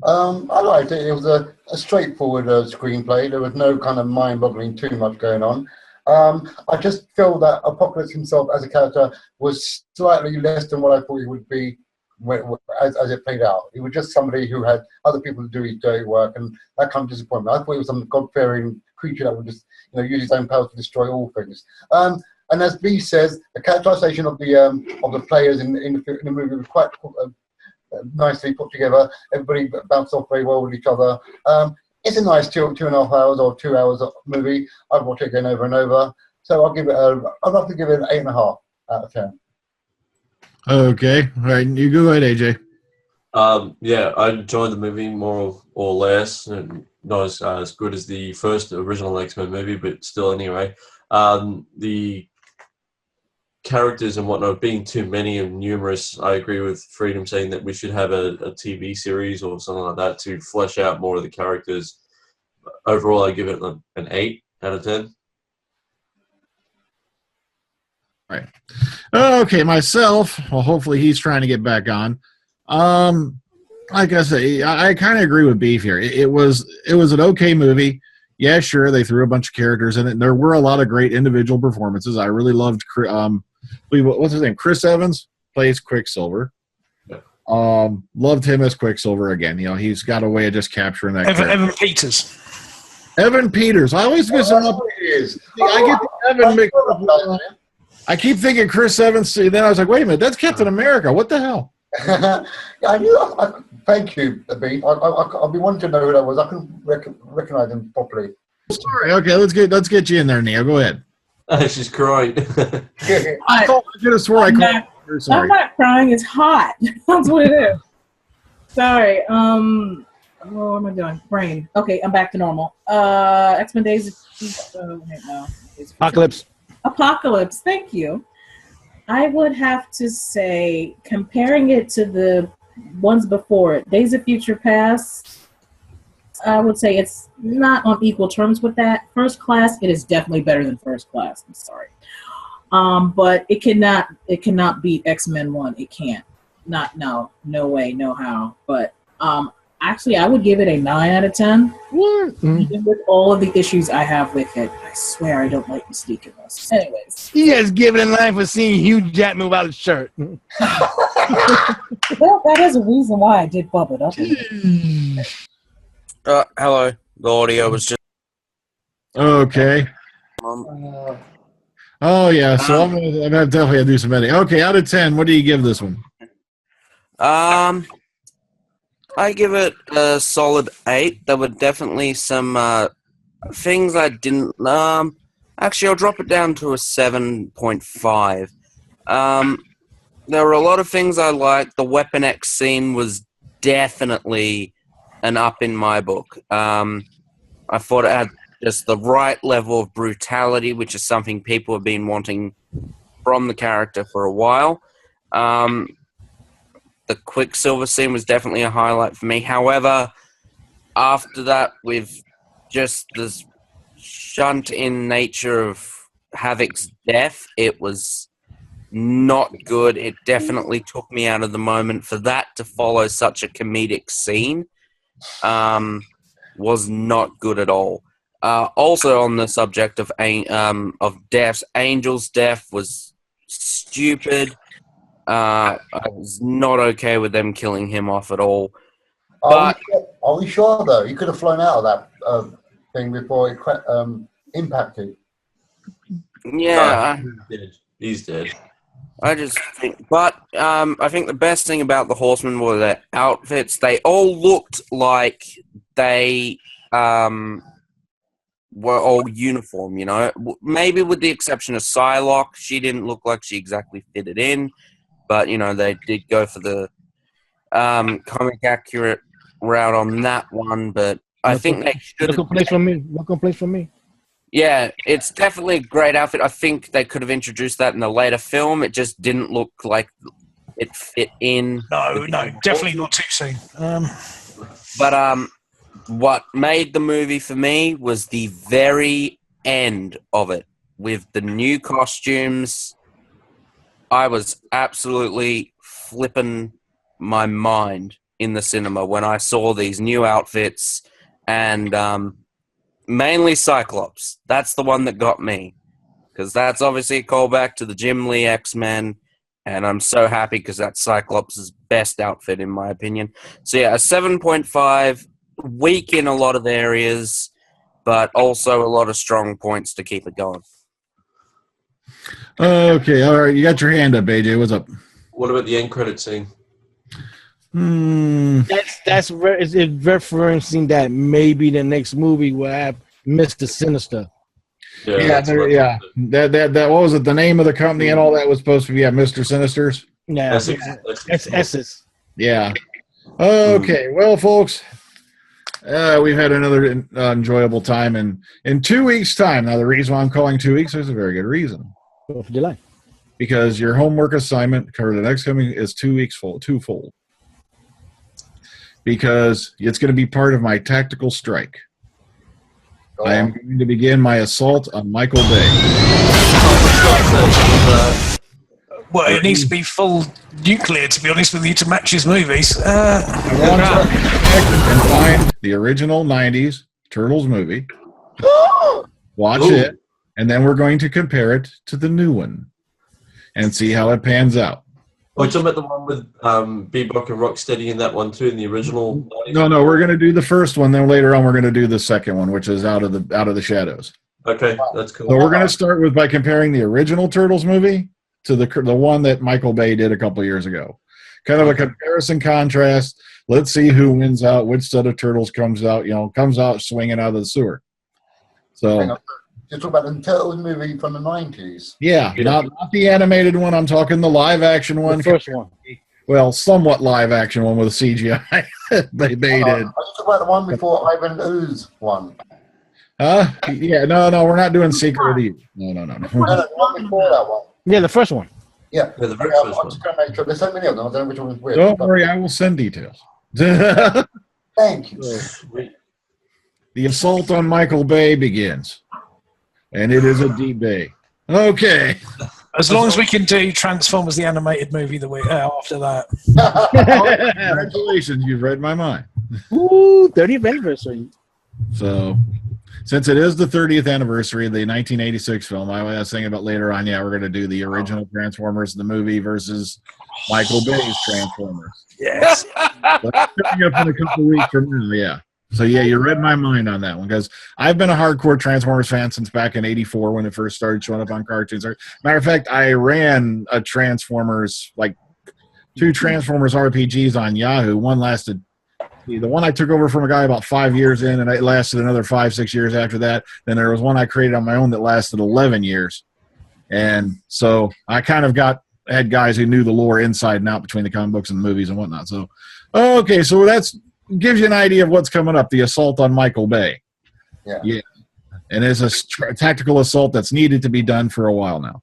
S2: I liked it. It was a straightforward screenplay. There was no kind of mind-boggling too much going on. I just feel that Apocalypse himself as a character was slightly less than what I thought he would be as it played out. He was just somebody who had other people to do his dirty work, and that kind of disappointment. I thought he was some God-fearing creature that would just use his own powers to destroy all things. And as B says, the characterization of the players in the movie was quite nicely put together. Everybody bounced off very well with each other. It's a nice 2.5 hours or 2 hours of movie. I'd watch it again over and over. So I'd love to give it an 8.5 out of 10.
S1: Okay. All right. You go ahead, AJ.
S7: Yeah, I enjoyed the movie more or less. Not as good as the first original X-Men movie, but still anyway. The characters and whatnot being too many and numerous, I agree with Freedom saying that we should have a TV series or something like that to flesh out more of the characters. Overall, I give it an 8 out of 10.
S1: All right. Okay, myself. Well, hopefully he's trying to get back on. Like I say, I kind of agree with Beef here. It was an okay movie. Yeah, sure, they threw a bunch of characters in it. And there were a lot of great individual performances. I really loved. What's his name? Chris Evans plays Quicksilver.
S7: Yeah.
S1: Loved him as Quicksilver again. He's got a way of just capturing that.
S5: Evan Peters.
S1: Evan Peters. I always mix him up. I get the Evan mixed up. I keep thinking Chris Evans. And then I was like, wait a minute, that's Captain America. What the hell?
S2: I knew. Thank you, B. I've been wanting to know who that was. I couldn't recognize him properly.
S1: Sorry. Okay, let's get you in there, Neil. Go ahead.
S7: She's crying.
S1: I could have swore I called her. Sorry.
S3: I'm not crying. It's hot. That's what it is. Sorry. What am I doing? Brain. Okay, I'm back to normal. X-Men Days. No. Apocalypse. Thank you. I would have to say, comparing it to the ones before it, Days of Future Past, I would say it's not on equal terms with that. First Class, it is definitely better than First Class. I'm sorry. But it cannot beat X-Men 1. It can't. No way, no how. But actually, I would give it a 9 out of 10. Even with all of the issues I have with it. I swear I don't like Mystique in this. Anyways.
S4: He has given a 9 for seeing Hugh Jackman without a shirt.
S3: Well, that is a reason why I did bump it up.
S6: Hello. The audio was just...
S1: Okay. Oh, yeah. So I'm gonna definitely have to do some editing. Okay, out of 10, what do you give this one?
S6: I give it a solid 8. There were definitely some things I didn't... actually, I'll drop it down to a 7.5. There were a lot of things I liked. The Weapon X scene was definitely an up in my book. I thought it had just the right level of brutality, which is something people have been wanting from the character for a while. The Quicksilver scene was definitely a highlight for me. However, after that, with just this shunt-in nature of Havoc's death, it was not good. It definitely took me out of the moment. For that to follow such a comedic scene was not good at all. Also, on the subject of deaths, Angel's death was stupid. I was not okay with them killing him off at all.
S2: Are we sure, though? He could have flown out of that thing before it impacted.
S6: Yeah.
S7: He's dead.
S6: I just think... But I think the best thing about the Horsemen were their outfits. They all looked like they were all uniform, Maybe with the exception of Psylocke. She didn't look like she exactly fitted in. But, they did go for the comic accurate route on that one. But I think they should have...
S4: No complaints from me.
S6: Yeah, it's definitely a great outfit. I think they could have introduced that in the later film. It just didn't look like it fit in.
S5: No, definitely not too soon.
S6: But what made the movie for me was the very end of it with the new costumes. I was absolutely flipping my mind in the cinema when I saw these new outfits, and mainly Cyclops. That's the one that got me, because that's obviously a callback to the Jim Lee X-Men, and I'm so happy because that's Cyclops' best outfit in my opinion. So yeah, a 7.5, weak in a lot of areas, but also a lot of strong points to keep it going.
S1: Okay, all right. You got your hand up, AJ. What's up?
S7: What about the end credit scene?
S4: That's is it referencing that maybe the next movie will have Mr. Sinister.
S1: Yeah. That what was it? The name of the company and all that was supposed to be Mr. Sinister's.
S4: Yeah, S's.
S1: Yeah. Okay. Well, folks, we've had another enjoyable time, and in 2 weeks' time. Now, the reason why I'm calling 2 weeks is a very good reason.
S4: 4th of July.
S1: Because your homework assignment for the next coming is 2 weeks twofold. Because it's going to be part of my tactical strike. I am going to begin my assault on Michael Bay.
S5: Well, it needs to be full nuclear, to be honest with you, to match his movies.
S1: I want to find the original 90s Turtles movie, watch it, and then we're going to compare it to the new one and see how it pans out.
S7: We're talking about the one with Bebop and Rocksteady in that one too, in the original.
S1: No, we're going to do the first one. Then later on, we're going to do the second one, which is Out of the Shadows.
S7: Okay, that's cool.
S1: So we're going to start by comparing the original Turtles movie to the one that Michael Bay did a couple years ago. Kind of a comparison contrast. Let's see who wins out, which set of turtles comes out swinging out of the sewer. So.
S2: You're talking about the Turtles movie from the 90s?
S1: Yeah, not the animated one. I'm talking the live-action one.
S4: The first one.
S1: Well, somewhat live-action one with CGI. They did.
S2: I was talking about the one before Ivan Ooze one.
S1: Yeah, no, we're not doing Secret of the Eve. No.
S2: No, the one before that one.
S4: Yeah, the first one.
S2: Yeah,
S7: the very first
S2: I'm
S7: one.
S2: just going to make sure. There's so many of them. I don't know which one is which.
S1: Don't worry, I will send details.
S2: Thank you.
S1: The assault on Michael Bay begins. And it is a deep day. Okay.
S5: As long as we can do Transformers the animated movie the week after that.
S1: Congratulations, you've read my mind.
S4: Ooh, 30th anniversary.
S1: So, since it is the 30th anniversary of the 1986 film, I was thinking about later on, we're going to do the original Transformers, the movie, versus Michael Bay's Transformers.
S5: Yes.
S1: That's coming up in a couple of weeks from now, yeah. So, you read my mind on that one, because I've been a hardcore Transformers fan since back in '84 when it first started showing up on cartoons. Matter of fact, I ran a Transformers, two Transformers RPGs on Yahoo. One lasted, the one I took over from a guy about 5 years in, and it lasted another 5-6 years after that. Then there was one I created on my own that lasted 11 years. And so I kind of had guys who knew the lore inside and out between the comic books and the movies and whatnot. So, okay, so that's gives you an idea of what's coming up, the assault on Michael Bay. Yeah. And it's a tactical assault that's needed to be done for a while now.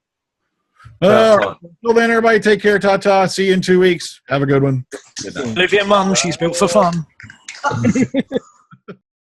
S1: Until then, everybody take care. Ta-ta. See you in 2 weeks. Have a good one.
S5: Live your mum. She's built for fun.